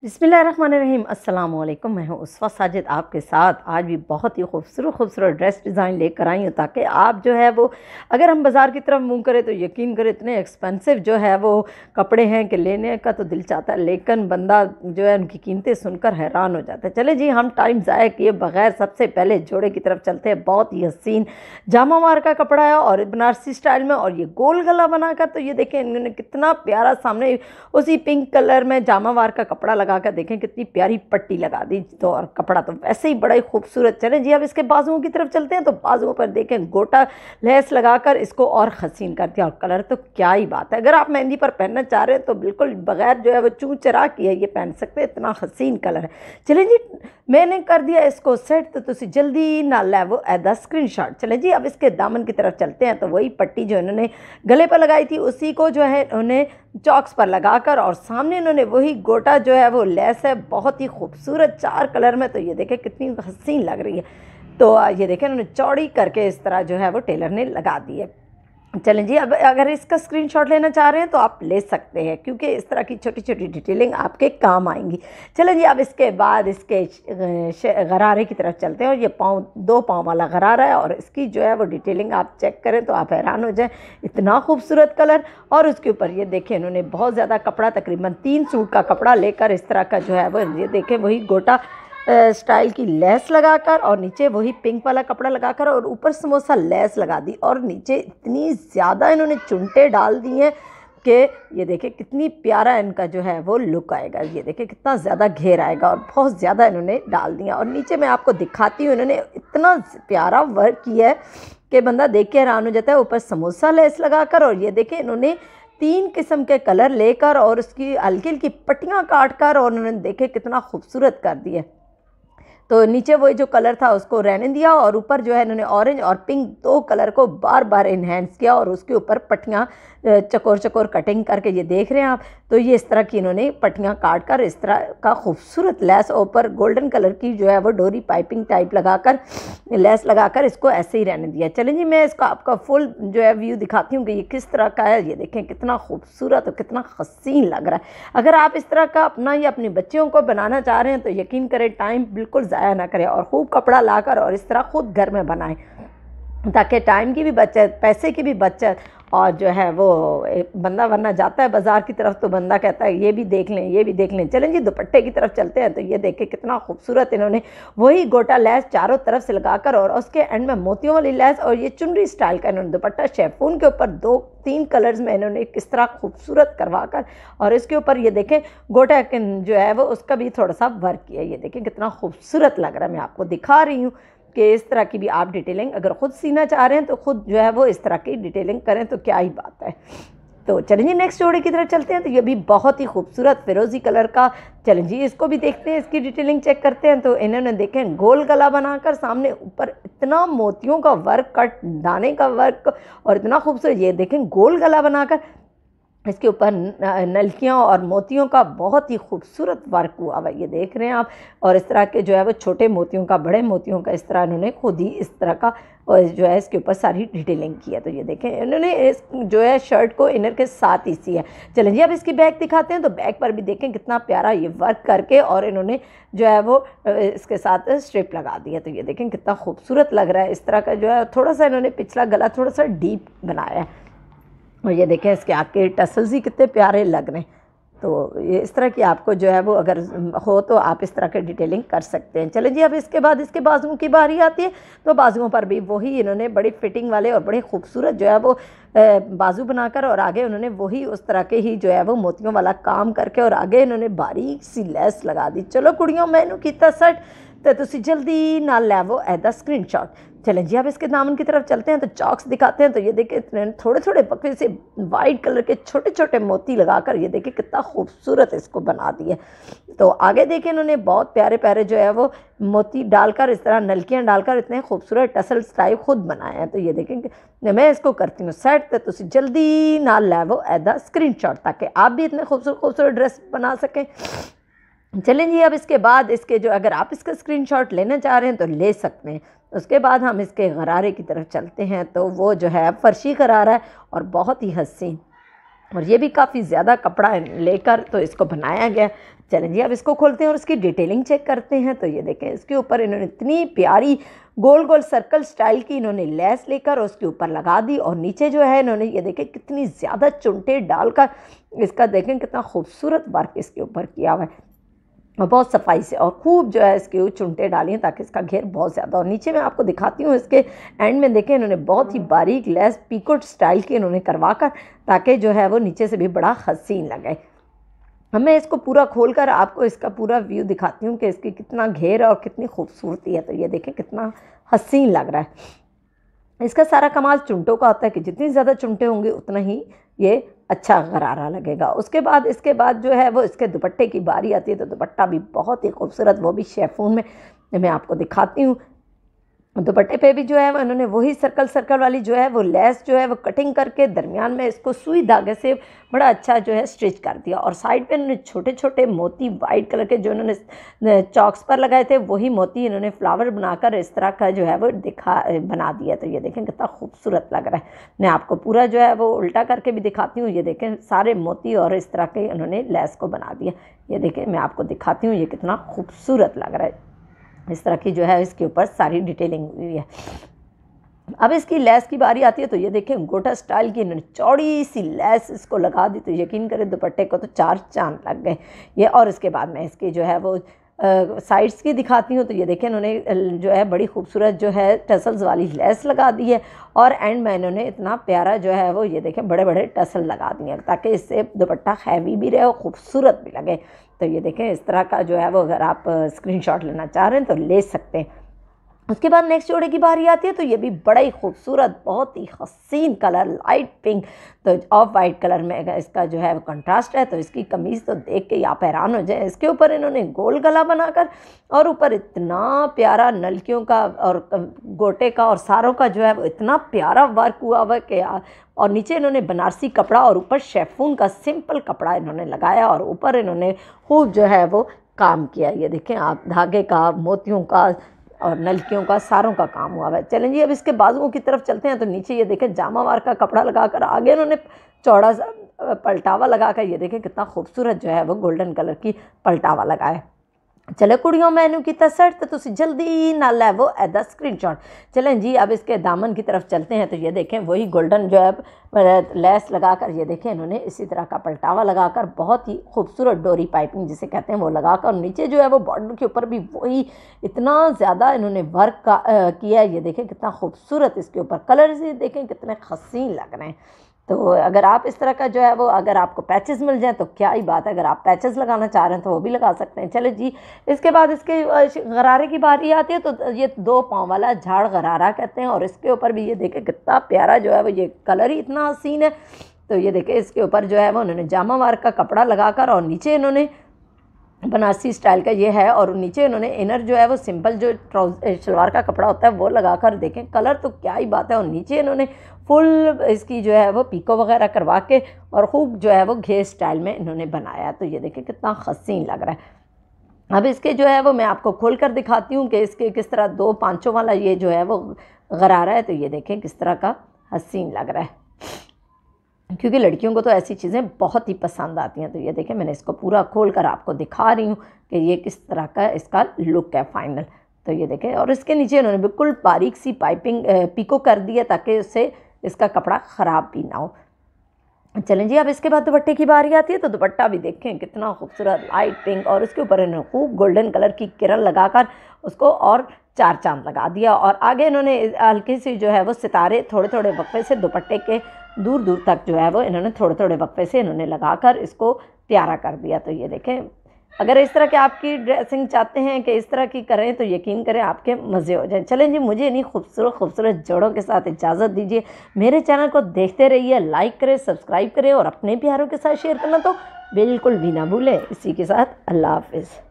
बिस्मिल्लाहिर्रहमानिर्रहीम अस्सलाम वालेकुम। मैं हूँ उसफ़ा साजिद आपके साथ। आज भी बहुत ही खूबसूरत ड्रेस डिज़ाइन लेकर आई हूँ ताकि आप जो है वो अगर हम बाज़ार की तरफ मुँह करें तो यकीन करें इतने एक्सपेंसिव जो है वो कपड़े हैं कि लेने का तो दिल चाहता है, लेकिन बंदा जो है उनकी कीमतें सुनकर हैरान हो जाता है। चले जी, हम टाइम ज़ाया किए बगैर सबसे पहले जोड़े की तरफ चलते हैं। बहुत ही हसीन जामा मार का कपड़ा है और बनारसी स्टाइल में, और ये गोल गला बनाकर, तो ये देखें इन्होंने कितना प्यारा सामने उसी पिंक कलर में जामा वार का कपड़ा लगा कर देखें कितनी प्यारी पट्टी लगा दी। तो और कपड़ा तो वैसे ही बड़ा ही खूबसूरत। चलें जी, अब इसके बाजुओं की तरफ चलते हैं। तो बाजुओं पर देखें गोटा लेस लगाकर इसको और हसीन कर दिया, और कलर तो क्या ही बात है। अगर आप मेहंदी पर पहनना चाह रहे हैं तो बिल्कुल बगैर जो है वो चूं चरा किए ये पहन सकते हैं, इतना हसीन कलर है। चलें जी, मैंने कर दिया इसको सेट, तो तुसी जल्दी ना लैवो एदा स्क्रीनशॉट। चलें जी, अब इसके दामन की तरफ चलते हैं। तो वही पट्टी जो इन्होंने गले पर लगाई थी उसी को जो है उन्हें चॉक्स पर लगाकर, और सामने इन्होंने वही गोटा जो है वो लेस है बहुत ही खूबसूरत 4 कलर में। तो ये देखें कितनी हसीन लग रही है। तो ये देखें इन्होंने चौड़ी करके इस तरह जो है वो टेलर ने लगा दी है। चलें जी, अब अगर इसका स्क्रीनशॉट लेना चाह रहे हैं तो आप ले सकते हैं, क्योंकि इस तरह की छोटी छोटी डिटेलिंग आपके काम आएंगी। चलें जी, अब इसके बाद इसके गरारे की तरफ चलते हैं। और ये पाँव 2 पाँव वाला गरारा है, और इसकी जो है वो डिटेलिंग आप चेक करें तो आप हैरान हो जाएं, इतना खूबसूरत कलर। और उसके ऊपर ये देखें इन्होंने बहुत ज़्यादा कपड़ा, तकरीबन 3 सूट का कपड़ा लेकर इस तरह का जो है वो ये देखें वही गोटा स्टाइल की लेस लगाकर, और नीचे वही पिंक वाला कपड़ा लगाकर, और ऊपर समोसा लेस लगा दी, और नीचे इतनी ज़्यादा इन्होंने चुनटे डाल दी हैं कि ये देखें कितनी प्यारा इनका जो है वो लुक आएगा। ये देखें कितना ज़्यादा घेर आएगा, और बहुत ज़्यादा इन्होंने डाल दिया। और नीचे मैं आपको दिखाती हूँ, इन्होंने इतना प्यारा वर्क किया है कि बंदा देख के हैरान हो जाता है। ऊपर समोसा लेस लगाकर, और ये देखें इन्होंने 3 किस्म के कलर लेकर और उसकी हल्की हल्की पट्टियाँ काट कर, और उन्होंने देखे कितना खूबसूरत कर दिया। तो नीचे वही जो कलर था उसको रहने दिया, और ऊपर जो है इन्होंने ऑरेंज और पिंक 2 कलर को बार बार इन्हेंस किया, और उसके ऊपर पट्टियाँ चकोर चकोर कटिंग करके, ये देख रहे हैं आप। तो ये इस तरह की इन्होंने पट्टियाँ काट कर इस तरह का खूबसूरत लेस, ऊपर गोल्डन कलर की जो है वो डोरी पाइपिंग टाइप लगाकर लेस लगाकर इसको ऐसे ही रहने दिया। चलें जी, मैं इसका आपका फुल जो है व्यू दिखाती हूँ कि ये किस तरह का है। ये देखें कितना खूबसूरत और कितना हसीन लग रहा है। अगर आप इस तरह का अपना या अपनी बच्चियों को बनाना चाह रहे हैं तो यकीन करें टाइम बिल्कुल ज़ाया ना करें, और खूब कपड़ा लाकर और इस तरह खुद घर में बनाएं, ताकि टाइम की भी बचत, पैसे की भी बचत, और जो है वो बंदा वरना जाता है बाज़ार की तरफ तो बंदा कहता है ये भी देख लें ये भी देख लें। चलें जी, दुपट्टे की तरफ चलते हैं। तो ये देखें कितना खूबसूरत इन्होंने वही गोटा लेस चारों तरफ से लगाकर, और उसके एंड में मोतियों वाली लेस, और ये चुनरी स्टाइल का इन्होंने दुपट्टा शेफून के ऊपर 2-3 कलर्स में इन्होंने किस तरह खूबसूरत करवा कर, और इसके ऊपर ये देखें गोटा जो है वो उसका भी थोड़ा सा वर्क किया। ये देखें कितना खूबसूरत लग रहा है। मैं आपको दिखा रही हूँ कि इस तरह की भी आप डिटेलिंग अगर ख़ुद सीना चाह रहे हैं तो ख़ुद जो है वो इस तरह की डिटेलिंग करें तो क्या ही बात है। तो चलें जी, नेक्स्ट जोड़े की तरफ चलते हैं। तो ये भी बहुत ही खूबसूरत फिरोज़ी कलर का, चलें जी इसको भी देखते हैं, इसकी डिटेलिंग चेक करते हैं। तो इन्होंने देखें गोल गला बनाकर सामने ऊपर इतना मोतियों का वर्क, कट दाने का वर्क, और इतना खूबसूरत। ये देखें गोल गला बनाकर इसके ऊपर नलकियाँ और मोतियों का बहुत ही खूबसूरत वर्क हुआ हुआ, ये देख रहे हैं आप। और इस तरह के जो है वो छोटे मोतियों का, बड़े मोतियों का, इस तरह इन्होंने खुद ही इस तरह का जो है इसके ऊपर सारी डिटेलिंग की है। तो ये देखें इन्होंने इस जो है शर्ट को इनर के साथ ही सिया है। चलें जी, अब इसकी बैक दिखाते हैं। तो बैक पर भी देखें कितना प्यारा ये वर्क करके, और इन्होंने जो है वो इसके साथ स्ट्रिप लगा दी है। तो ये देखें कितना खूबसूरत लग रहा है। इस तरह का जो है थोड़ा सा इन्होंने पिछला गला थोड़ा सा डीप बनाया है, और ये देखें इसके आगे टसल्स ही कितने प्यारे लग रहे हैं। तो ये इस तरह की आपको जो है वो अगर हो तो आप इस तरह के डिटेलिंग कर सकते हैं। चलें जी, अब इसके बाद इसके बाजुओं की बारी आती है। तो बाजुओं पर भी वही इन्होंने बड़ी फिटिंग वाले और बड़े खूबसूरत जो है वो बाजू बनाकर, और आगे उन्होंने वही उस तरह के ही जो है वो मोतियों वाला काम करके, और आगे इन्होंने बारीक सी लेस लगा दी। चलो कुड़ियों, मैनू कीता सट, तो तुसी जल्दी ना लैवो एदा स्क्रीनशॉट। चलें जी, अब इसके दामन की तरफ चलते हैं। तो चॉक्स दिखाते हैं। तो ये देखिए थोड़े थोड़े पकड़े से वाइट कलर के छोटे छोटे मोती लगाकर ये देखिए कितना खूबसूरत इसको बना दिया। तो आगे देखिए इन्होंने बहुत प्यारे प्यारे जो है वो मोती डालकर, इस तरह नलकियाँ डालकर इतने खूबसूरत टसल स्टाइल खुद बनाए हैं। तो ये देखेंगे मैं इसको करती हूँ सेट, तो तुसी जल्दी ना लैवो एदा स्क्रीनशॉट, ताकि आप भी इतने खूबसूरत खूबसूरत ड्रेस बना सकें। चलें जी, अब इसके बाद इसके जो अगर आप इसका स्क्रीनशॉट लेना चाह रहे हैं तो ले सकते हैं। उसके बाद हम इसके गरारे की तरफ चलते हैं। तो वो जो है फर्शी गरारा है, और बहुत ही हसीन, और ये भी काफ़ी ज़्यादा कपड़ा लेकर तो इसको बनाया गया। चलें जी, अब इसको खोलते हैं और इसकी डिटेलिंग चेक करते हैं। तो ये देखें, इसके ऊपर इन्होंने इतनी प्यारी गोल गोल सर्कल स्टाइल की इन्होंने लेस लेकर उसके ऊपर लगा दी, और नीचे जो है इन्होंने ये देखें कितनी ज़्यादा चुनटे डालकर इसका देखें कितना खूबसूरत वर्क इसके ऊपर किया हुआ है, और बहुत सफाई से, और खूब जो है इसके चुनटे डाली हैं ताकि इसका घेर बहुत ज़्यादा। और नीचे मैं आपको दिखाती हूँ, इसके एंड में देखें इन्होंने बहुत ही बारीक लेस पीकोट स्टाइल की इन्होंने करवा कर, ताकि जो है वो नीचे से भी बड़ा हसीन लगे। अब मैं इसको पूरा खोलकर आपको इसका पूरा व्यू दिखाती हूँ कि इसकी कितना घेर और कितनी खूबसूरती है। तो ये देखें कितना हसीन लग रहा है। इसका सारा कमाल चुनटों का होता है कि जितनी ज़्यादा चुनटे होंगे उतना ही ये अच्छा गरारा लगेगा। उसके बाद इसके बाद जो है वो इसके दुपट्टे की बारी आती है। तो दुपट्टा भी बहुत ही खूबसूरत, वो भी शेफून में मैं आपको दिखाती हूँ। दुपट्टे पे भी जो है उन्होंने वही सर्कल सर्कल वाली जो है वो लेस जो है वो कटिंग करके दरमियान में इसको सुई धागे से बड़ा अच्छा जो है स्टिच कर दिया, और साइड पे इन्होंने छोटे छोटे मोती वाइट कलर के जो इन्होंने चॉक्स पर लगाए थे वही मोती इन्होंने फ्लावर बनाकर इस तरह का जो है वो बना दिया। तो ये देखें कितना खूबसूरत लग रहा है। मैं आपको पूरा जो है वो उल्टा करके भी दिखाती हूँ। ये देखें सारे मोती और इस तरह के इन्होंने लेस को बना दिया। ये देखें मैं आपको दिखाती हूँ ये कितना खूबसूरत लग रहा है। इस तरह की जो है इसके ऊपर सारी डिटेलिंग हुई है। अब इसकी लेस की बारी आती है। तो ये देखें गोटा स्टाइल की इन्होंने चौड़ी सी लेस इसको लगा दी। तो यकीन करें दुपट्टे को तो 4 चांद लग गए ये। और इसके बाद मैं इसकी जो है वो साइड्स की दिखाती हूँ। तो ये देखें इन्होंने जो है बड़ी खूबसूरत जो है टसल्स वाली लेस लगा दी है, और एंड में इन्होंने इतना प्यारा जो है वो ये देखें बड़े बड़े टसल लगा दिए हैं ताकि इससे दुपट्टा हैवी भी रहे और खूबसूरत भी लगे। तो ये देखें इस तरह का जो है वो अगर आप स्क्रीनशॉट लेना चाह रहे हैं तो ले सकते हैं। उसके बाद नेक्स्ट जोड़े की बारी आती है। तो ये भी बड़ा ही खूबसूरत, बहुत ही हसीन कलर, लाइट पिंक, तो ऑफ वाइट कलर में इसका जो है वो कंट्रास्ट है। तो इसकी कमीज़ तो देख के आप हैरान हो जाए। इसके ऊपर इन्होंने गोल गला बनाकर और ऊपर इतना प्यारा नलकियों का और गोटे का और सारों का जो है वो इतना प्यारा वर्क हुआ हुआ कि, और नीचे इन्होंने बनारसी कपड़ा और ऊपर शेफून का सिंपल कपड़ा इन्होंने लगाया, और ऊपर इन्होंने खूब जो है वो काम किया। ये देखें आप, धागे का, मोतियों का और नलकियों का, सारों का काम हुआ है। चलें जी, अब इसके बाजुओं की तरफ चलते हैं। तो नीचे ये देखें जामावार का कपड़ा लगाकर आगे इन्होंने चौड़ा सा पलटावा लगाकर ये देखें कितना खूबसूरत जो है वो गोल्डन कलर की पलटावा लगाया। चलो कुड़ियों मैनू किता सर्ट तो तुसी जल्दी ना ले वो एदा स्क्रीनशॉट। चलें जी, अब इसके दामन की तरफ चलते हैं। तो ये देखें वही गोल्डन जो है लेस लगाकर ये देखें इन्होंने इसी तरह का पलटावा लगाकर बहुत ही खूबसूरत डोरी पाइपिंग जिसे कहते हैं वो लगाकर, नीचे जो है वो बॉर्डर के ऊपर भी वही इतना ज़्यादा इन्होंने वर्क किया है। ये देखें कितना खूबसूरत इसके ऊपर कलर से देखें कितने हसीन लग रहे हैं। तो अगर आप इस तरह का जो है वो अगर आपको पैचेस मिल जाए तो क्या ही बात है, अगर आप पैचेस लगाना चाह रहे हैं तो वो भी लगा सकते हैं। चले जी, इसके बाद इसके गरारे की बारी आती है। तो ये 2 पाँव वाला झाड़ गरारा कहते हैं, और इसके ऊपर भी ये देखें कितना प्यारा जो है वो ये कलर ही इतना हसीन है। तो ये देखें इसके ऊपर जो है वो उन्होंने जामावार का कपड़ा लगाकर और नीचे इन्होंने बनारसी स्टाइल का ये है, और नीचे इन्होंने इनर जो है वो सिंपल जो शलवार का कपड़ा होता है वो लगाकर देखें कलर तो क्या ही बात है, और नीचे इन्होंने फुल इसकी जो है वो पीको वगैरह करवा के और खूब जो है वो घेर स्टाइल में इन्होंने बनाया। तो ये देखें कितना हसीन लग रहा है। अब इसके जो है वो मैं आपको खोल कर दिखाती हूँ कि इसके किस तरह 2 पांचों वाला ये जो है वो गरारा है। तो ये देखें किस तरह का हसीन लग रहा है, क्योंकि लड़कियों को तो ऐसी चीज़ें बहुत ही पसंद आती हैं। तो ये देखें मैंने इसको पूरा खोल कर आपको दिखा रही हूँ कि ये किस तरह का इसका लुक है फाइनल। तो ये देखें, और इसके नीचे इन्होंने बिल्कुल बारीक सी पाइपिंग पीको कर दी है ताकि उससे इसका कपड़ा ख़राब भी ना हो। चलें जी, अब इसके बाद दुपट्टे की बारी आती है। तो दुपट्टा भी देखें कितना खूबसूरत लाइट पिंक, और इसके ऊपर इन्होंने खूब गोल्डन कलर की किरण लगाकर उसको और 4 चांद लगा दिया, और आगे इन्होंने हल्की सी जो है वो सितारे थोड़े थोड़े वक्फे से दुपट्टे के दूर दूर तक जो है वो इन्होंने थोड़े थोड़े वक्फे से इन्होंने लगाकर इसको प्यारा कर दिया। तो ये देखें, अगर इस तरह के आपकी ड्रेसिंग चाहते हैं कि इस तरह की करें तो यकीन करें आपके मज़े हो जाएं। चलें जी, मुझे इन्हीं खूबसूरत खूबसूरत जोड़ों के साथ इजाज़त दीजिए। मेरे चैनल को देखते रहिए, लाइक करें, सब्सक्राइब करें और अपने प्यारों के साथ शेयर करना तो बिल्कुल भी ना भूलें। इसी के साथ अल्लाह हाफ़िज़।